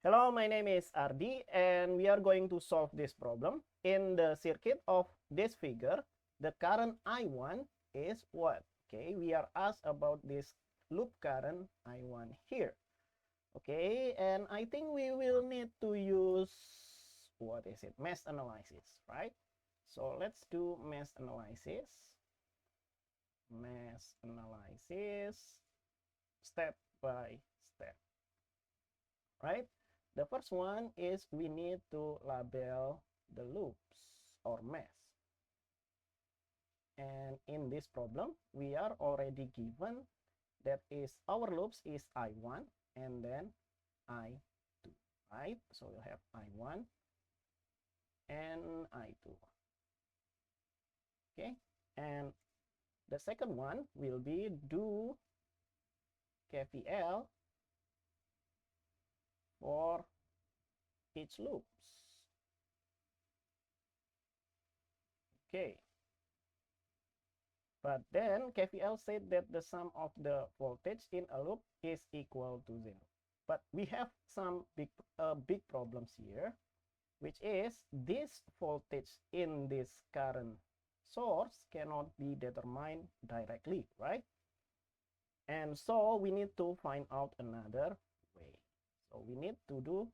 Hello, my name is Ardi and we are going to solve this problem. In the circuit of this figure, the current I1 is what? Okay, we are asked about this loop current I1 here. Okay, and I think we will need to use, what is it? Mesh analysis, right? So let's do mesh analysis. Mesh analysis step by step, right? The first one is we need to label the loops or mesh. And in this problem, we are already given that is our loops is I1 and then I2, right? So we'll have I1 and I2. Okay, and the second one will be do KVL for each loops. Okay, but then KVL said that the sum of the voltage in a loop is equal to 0. But we have some big problems here, which is this voltage in this current source cannot be determined directly, right? And so we need to find out another way. So we need to do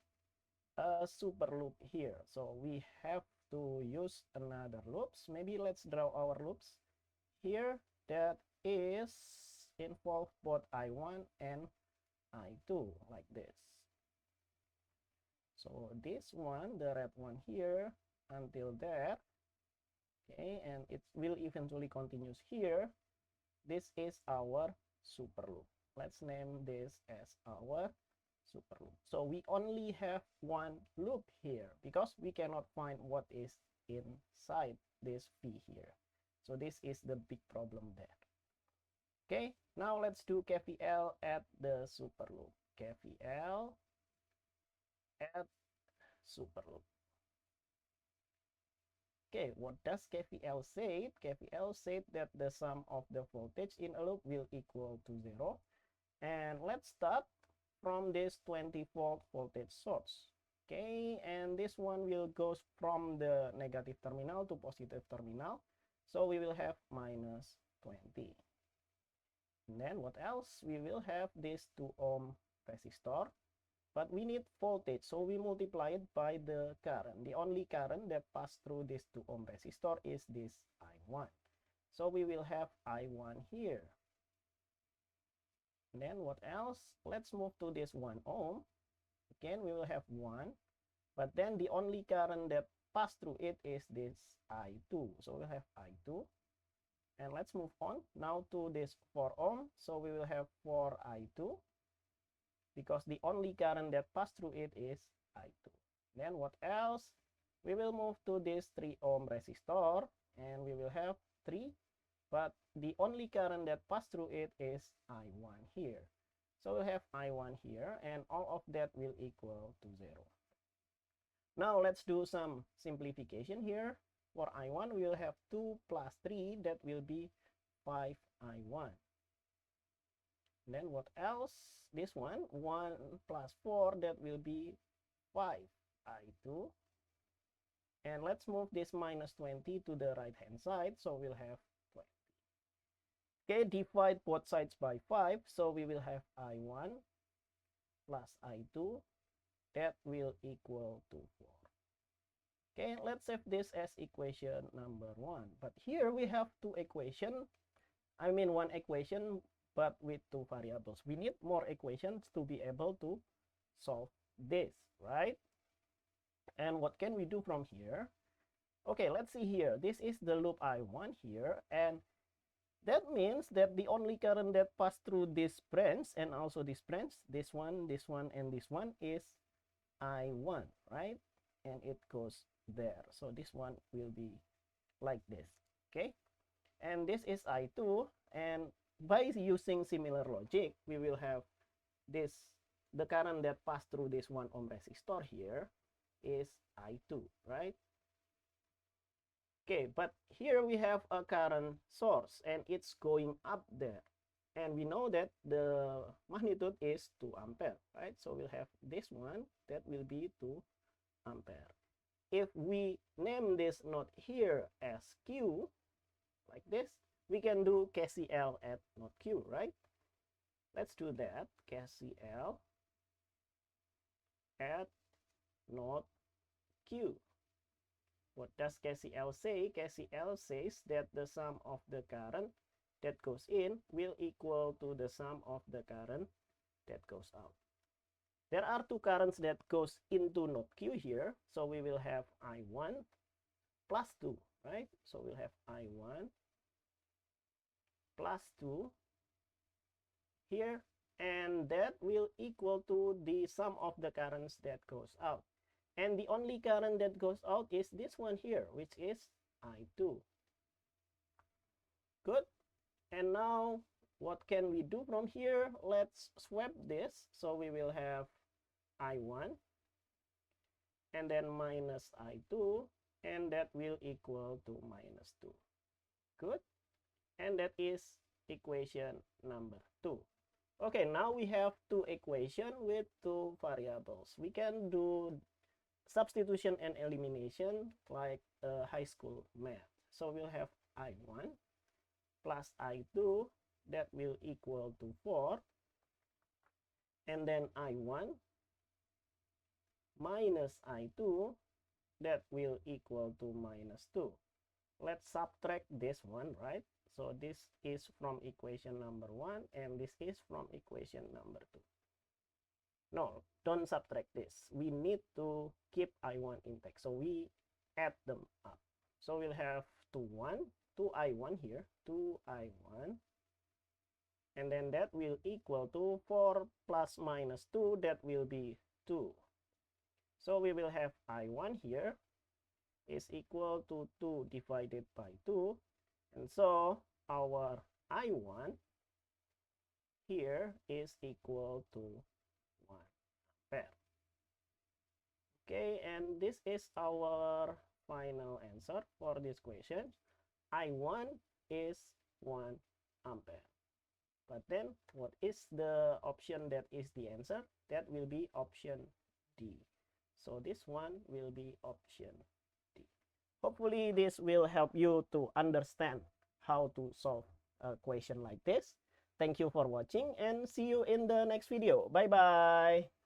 a super loop here. So we have to use another loops. Maybe let's draw our loops here that is involve both I1 and I2 like this. So this one, the red one here until there, okay, and it will eventually continues here. This is our super loop. Let's name this as our super loop. So we only have one loop here because we cannot find what is inside this V here. So this is the big problem there. Okay, now let's do KVL at the super loop. KVL at super loop. Okay, what does KVL say? KVL said that the sum of the voltage in a loop will equal to 0. And let's start from this 20-volt voltage source. Okay, and this one will go from the negative terminal to positive terminal. So we will have minus 20. And then what else? We will have this 2 ohm resistor. But we need voltage, so we multiply it by the current. The only current that pass through this 2 ohm resistor is this I1. So we will have I1 here. And then what else? Let's move to this 1 ohm. Again, we will have 1. But then the only current that pass through it is this I2. So we'll have I2. And let's move on now to this 4 ohm. So we will have 4I2. Because the only current that pass through it is I2. Then what else? We will move to this 3 ohm resistor and we will have 3, but the only current that pass through it is I1 here. So we'll have I1 here and all of that will equal to 0. Now let's do some simplification here. For I1 we will have 2 plus 3, that will be 5I1. Then what else? This one, 1 plus 4, that will be 5I2. And let's move this minus 20 to the right hand side, so we'll have 20. Okay, divide both sides by 5, so we will have I1 plus I2, that will equal to 4. Okay, let's save this as equation number 1. But here we have two equations, one equation but with two variables. We need more equations to be able to solve this, right? And what can we do from here? Okay, let's see here. This is the loop I1 here, and that means that the only current that pass through this branch and also this branch, this one, and this one is I1, right? And it goes there. So this one will be like this, okay? And this is I2, and by using similar logic, we will have this, the current that pass through this 1 ohm resistor here is I2, right? Okay, but here we have a current source and it's going up there. And we know that the magnitude is 2 ampere, right? So we'll have this one, that will be 2 ampere. If we name this node here as Q, like this, we can do KCL at node Q, right? Let's do that, KCL at node Q. What does KCL say? KCL says that the sum of the current that goes in will equal to the sum of the current that goes out. There are two currents that goes into node Q here, so we will have I1 plus 2, right? So we'll have I1 plus 2 here, and that will equal to the sum of the currents that goes out. And the only current that goes out is this one here, which is I2. Good. And now, what can we do from here? Let's swap this. So we will have I1 and then minus I2, and that will equal to minus 2. Good. And that is equation number 2. Okay, now we have two equations with two variables. We can do substitution and elimination like high school math. So we'll have I1 plus I2, that will equal to 4. And then I1 minus I2, that will equal to minus 2. Let's subtract this one, right? So this is from equation number 1, and this is from equation number 2. No, don't subtract this. We need to keep I1 intact. So we add them up. So we'll have 2I1 here, 2I1. And then that will equal to 4 plus minus 2, that will be 2. So we will have I1 here is equal to 2 divided by 2. And so our I1 here is equal to 1 ampere. Okay, and this is our final answer for this question. I1 is 1 ampere. But then, what is the option that is the answer? That will be option D. So this one will be option D. Hopefully, this will help you to understand how to solve a question like this. Thank you for watching and see you in the next video. Bye-bye.